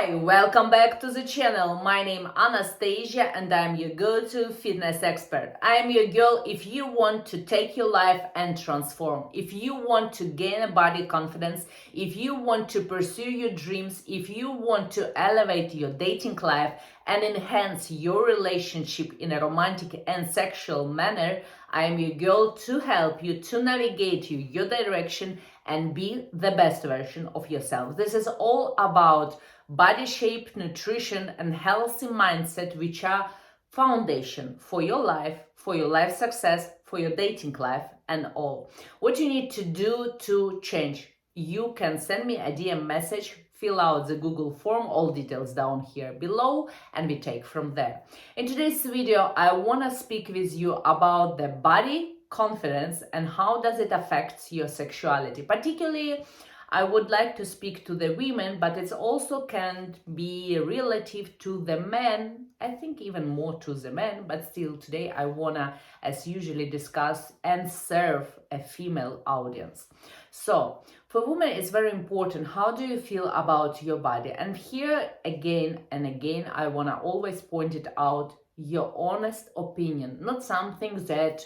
Hi, welcome back to the channel. My name is Anastasia and I'm your go-to fitness expert. I'm your girl if you want to take your life and transform. If you want to gain a body confidence, if you want to pursue your dreams, if you want to elevate your dating life and enhance your relationship in a romantic and sexual manner, I am your girl to help you to navigate your direction and be the best version of yourself. This is all about body shape, nutrition, and healthy mindset, which are foundation for your life success, for your dating life, and all. What you need to do to change, you can send me a DM message, fill out the Google form, all details down here below, and we take from there. In today's video, I want to speak with you about the body confidence and how does it affect your sexuality. Particularly, I would like to speak to the women, but it also can be relative to the men. I think even more to the men, but still today I wanna, as usually, discuss and serve a female audience. So for women, it's very important. How do you feel about your body? And here again and again, I wanna always point it out, your honest opinion, not something that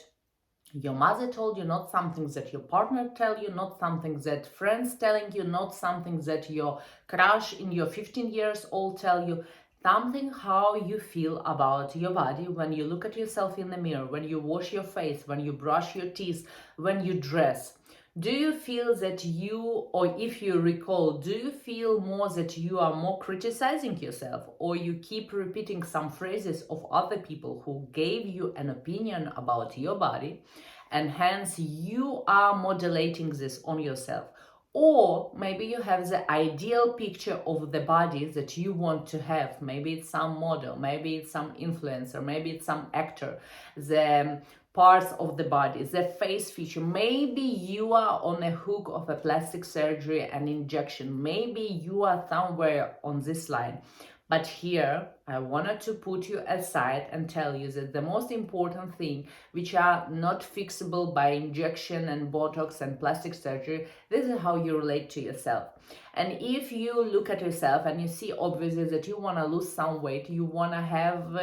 your mother told you, not something that your partner tell you, not something that friends telling you, not something that your crush in your 15 years old tell you. Something how you feel about your body when you look at yourself in the mirror, when you wash your face, when you brush your teeth, when you dress. Do you feel that you, or if you recall, do you feel more that you are more criticizing yourself, or you keep repeating some phrases of other people who gave you an opinion about your body, and hence you are modulating this on yourself? Or maybe you have the ideal picture of the body that you want to have. Maybe it's some model, maybe it's some influencer, maybe it's some actor. The parts of the body, the face feature. Maybe you are on a hook of a plastic surgery and injection. Maybe you are somewhere on this line. But here, I wanted to put you aside and tell you that the most important thing, which are not fixable by injection and Botox and plastic surgery, this is how you relate to yourself. And if you look at yourself and you see obviously that you want to lose some weight, you want to have,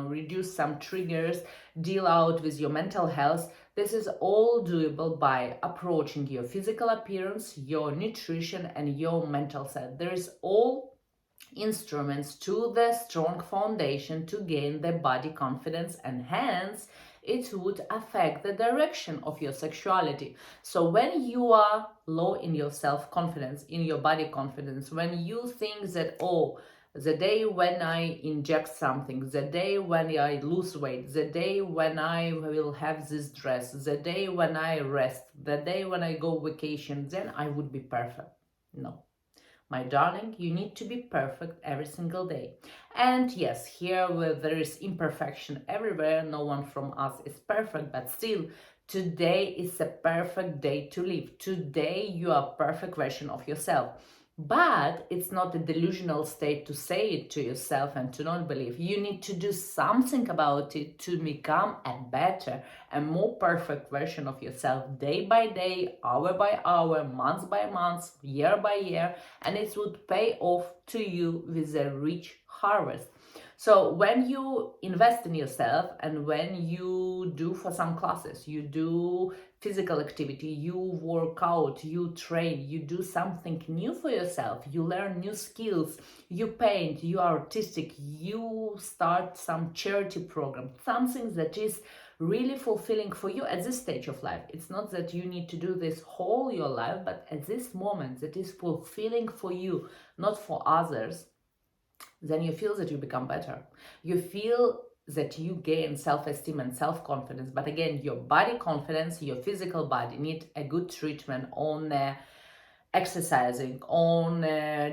reduce some triggers, deal out with your mental health, this is all doable by approaching your physical appearance, your nutrition, and your mental set. There is all instruments to the strong foundation to gain the body confidence, and hence it would affect the direction of your sexuality. So when you are low in your self-confidence, in your body confidence, when you think that, oh, the day when I inject something, the day when I lose weight, the day when I will have this dress, the day when I rest, the day when I go vacation, then I would be perfect. No. My darling, you need to be perfect every single day. And yes, here where there is imperfection everywhere, no one from us is perfect, but still, today is a perfect day to live. Today you are a perfect version of yourself. But it's not a delusional state to say it to yourself and to not believe. You need to do something about it to become a better and more perfect version of yourself day by day, hour by hour, month by month, year by year, and it would pay off to you with a rich harvest. So when you invest in yourself and when you do for some classes, you do physical activity, you work out, you train, you do something new for yourself, you learn new skills, you paint, you are artistic, you start some charity program, something that is really fulfilling for you at this stage of life. It's not that you need to do this whole your life, but at this moment that is fulfilling for you, not for others, then you feel that you become better. You feel that you gain self-esteem and self-confidence. But again, your body confidence, your physical body need a good treatment on exercising, on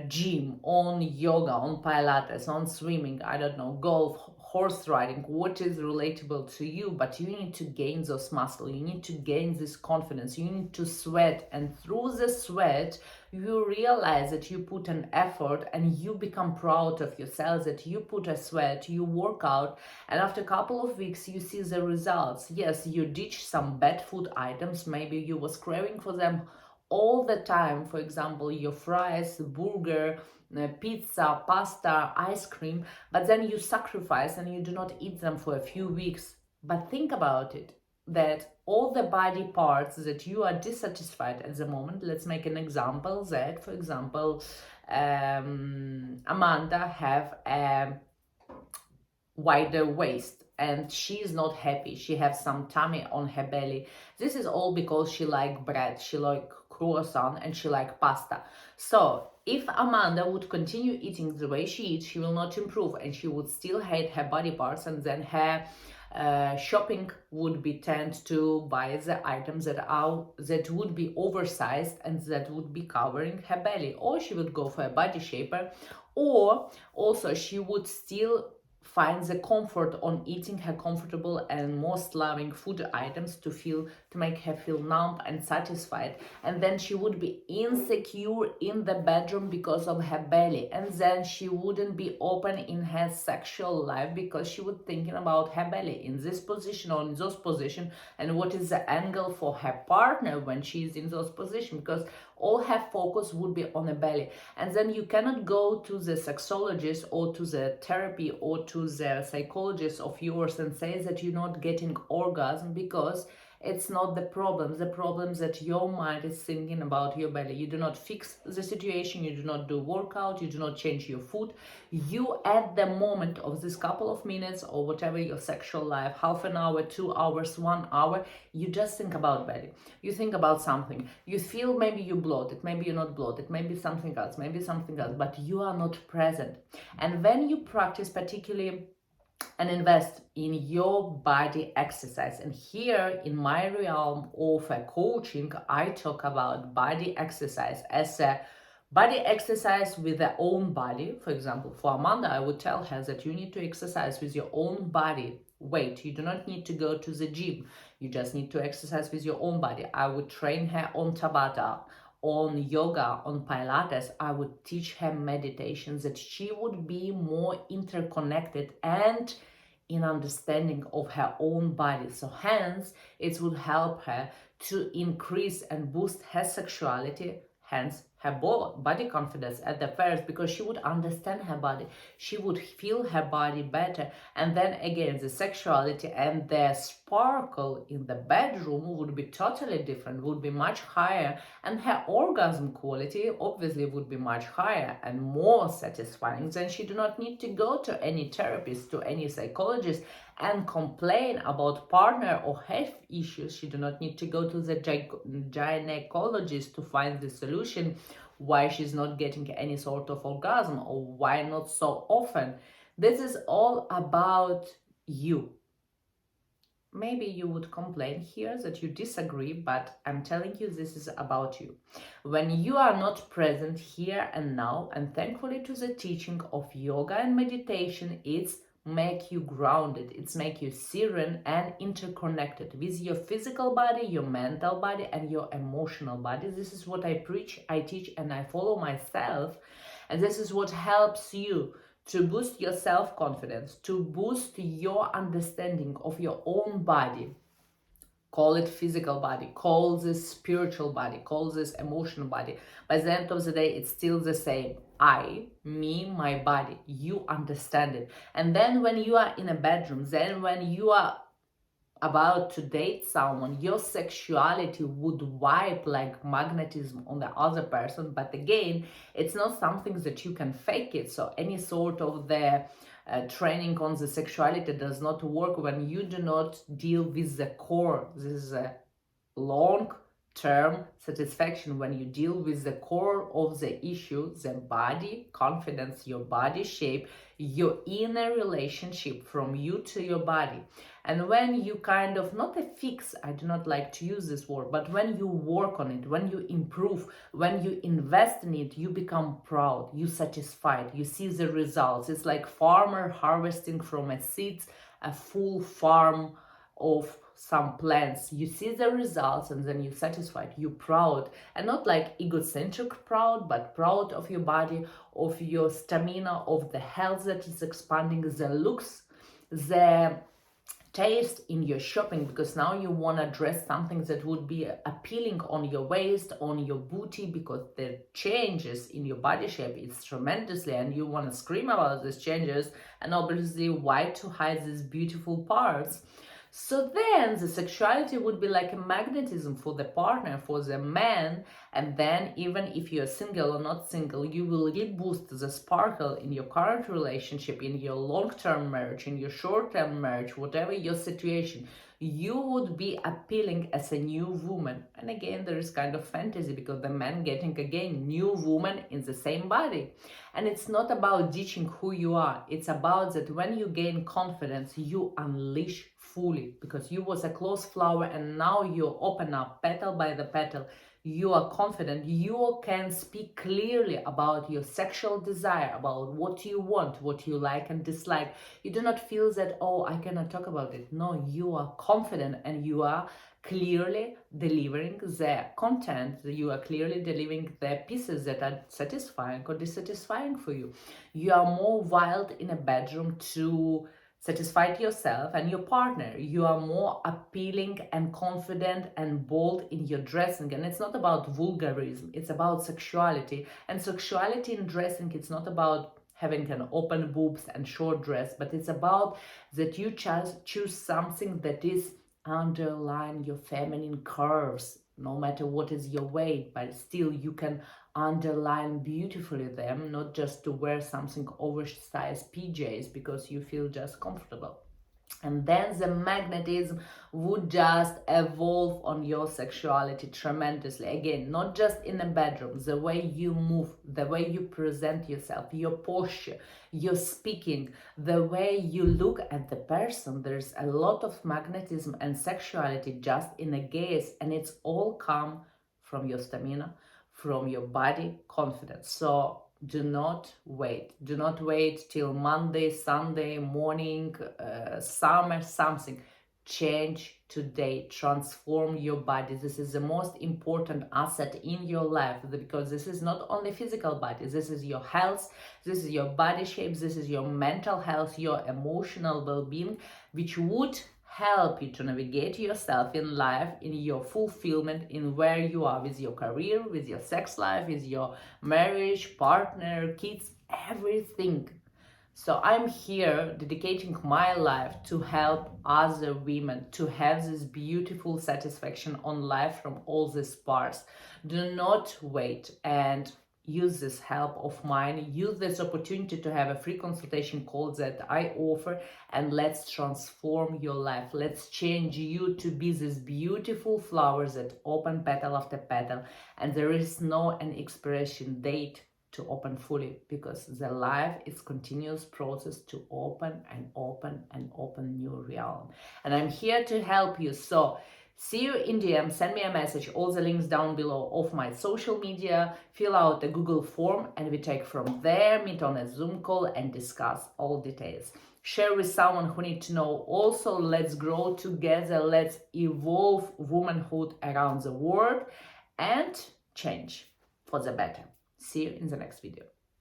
gym, on yoga, on Pilates, on swimming, I don't know, golf, horse riding, what is relatable to you, but you need to gain those muscles, you need to gain this confidence, you need to sweat, and through the sweat, you realize that you put an effort and you become proud of yourself, that you put a sweat, you work out, and after a couple of weeks, you see the results. Yes, you ditch some bad food items, maybe you was craving for them all the time, for example, your fries, burger, pizza, pasta, ice cream, but then you sacrifice and you do not eat them for a few weeks. But think about it, that all the body parts that you are dissatisfied at the moment, let's make an example that, for example, Amanda have a wider waist and she is not happy, she has some tummy on her belly. This is all because she like bread, she like croissant, and she like pasta. So if Amanda would continue eating the way she eats, she will not improve and she would still hate her body parts, and then her shopping would be tend to buy the items that would be oversized and that would be covering her belly, or she would go for a body shaper, or also she would still find the comfort on eating her comfortable and most loving food items to make her feel numb and satisfied, and then she would be insecure in the bedroom because of her belly, and then she wouldn't be open in her sexual life because she would thinking about her belly in this position or in those position, and what is the angle for her partner when she is in those positions, because all her focus would be on the belly. And then you cannot go to the sexologist or to the therapy or to the psychologist of yours and say that you're not getting orgasm, because it's not the problem. The problem is that your mind is thinking about your belly. You do not fix the situation, you do not do workout, you do not change your food. You at the moment of this couple of minutes or whatever your sexual life, half an hour, 2 hours, 1 hour, you just think about belly. You think about something. You feel maybe you bloated, maybe you're not bloated, maybe something else, but you are not present. And when you practice particularly and invest in your body exercise. And here in my realm of coaching, I talk about body exercise as a body exercise with their own body. For example, for Amanda, I would tell her that you need to exercise with your own body weight. You do not need to go to the gym. You just need to exercise with your own body. I would train her on Tabata, on yoga, on Pilates. I would teach her meditation, that she would be more interconnected and in understanding of her own body. So hence, it would help her to increase and boost her sexuality, hence her body confidence at the first, because she would understand her body, she would feel her body better, and then again the sexuality and the sparkle in the bedroom would be totally different, would be much higher, and her orgasm quality obviously would be much higher and more satisfying. Then she do not need to go to any therapist, to any psychologist and complain about partner or health issues. She do not need to go to the gynecologist to find the solution why she's not getting any sort of orgasm or why not so often. This is all about you. Maybe you would complain here that you disagree, but I'm telling you, this is about you. When you are not present here and now, and thankfully to the teaching of yoga and meditation, it's make you grounded, it's make you serene and interconnected with your physical body, your mental body, and your emotional body. This is what I preach, I teach, and I follow myself. And this is what helps you to boost your self-confidence, to boost your understanding of your own body. Call it physical body, call this spiritual body, call this emotional body. By the end of the day, it's still the same. I, me, my body. You understand it. And then when you are in a bedroom, then when you are about to date someone, your sexuality would wipe like magnetism on the other person. But again, it's not something that you can fake it. So any sort of the training on the sexuality does not work when you do not deal with the core. This is a long-term satisfaction when you deal with the core of the issue, the body confidence, your body shape, your inner relationship from you to your body. And when you kind of, not a fix, I do not like to use this word, but when you work on it, when you improve, when you invest in it, you become proud, you satisfied, you see the results. It's like farmer harvesting from a seeds, a full farm of some plants. You see the results and then you're satisfied, you're proud, and not like egocentric proud, but proud of your body, of your stamina, of the health that is expanding, the looks, the taste in your shopping, because now you want to dress something that would be appealing on your waist, on your booty, because the changes in your body shape is tremendously, and you want to scream about these changes, and obviously why to hide these beautiful parts. So then the sexuality would be like a magnetism for the partner, for the man. And then even if you're single or not single, you will reboost the sparkle in your current relationship, in your long-term marriage, in your short-term marriage, whatever your situation. You would be appealing as a new woman. And again, there is kind of fantasy, because the man getting again new woman in the same body. And it's not about ditching who you are. It's about that when you gain confidence, you unleash fully, because you was a closed flower and now you open up petal by the petal. You are confident, you can speak clearly about your sexual desire, about what you want, what you like and dislike. You do not feel that, oh, I cannot talk about it. No, you are confident and you are clearly delivering the content, you are clearly delivering the pieces that are satisfying or dissatisfying for you. You are more wild in a bedroom to satisfy yourself and your partner. You are more appealing and confident and bold in your dressing. And it's not about vulgarism, it's about sexuality. And sexuality in dressing, it's not about having an open boobs and short dress, but it's about that you choose something that is underline your feminine curves, no matter what is your weight, but still you can underline beautifully them, not just to wear something oversized PJs because you feel just comfortable. And then the magnetism would just evolve on your sexuality tremendously. Again, not just in the bedroom, the way you move, the way you present yourself, your posture, your speaking, the way you look at the person. There's a lot of magnetism and sexuality just in a gaze, and it's all come from your stamina, from your body confidence. So do not wait. Do not wait till Monday, Sunday morning, summer, something. Change today. Transform your body. This is the most important asset in your life, because this is not only physical body. This is your health. This is your body shape. This is your mental health, your emotional well-being, which would help you to navigate yourself in life, in your fulfillment, in where you are with your career, with your sex life, with your marriage, partner, kids, everything. So I'm here dedicating my life to help other women to have this beautiful satisfaction on life from all these parts. Do not wait and use this help of mine. Use this opportunity to have a free consultation call that I offer, and let's transform your life. Let's change you to be this beautiful flowers that open petal after petal, and there is no an expiration date to open fully, because the life is continuous process to open and open and open new realm. And I'm here to help you. So see you in DM, send me a message, all the links down below of my social media, fill out the Google form, and we take from there, meet on a Zoom call and discuss all details. Share with someone who needs to know. Also, let's grow together, let's evolve womanhood around the world and change for the better. See you in the next video.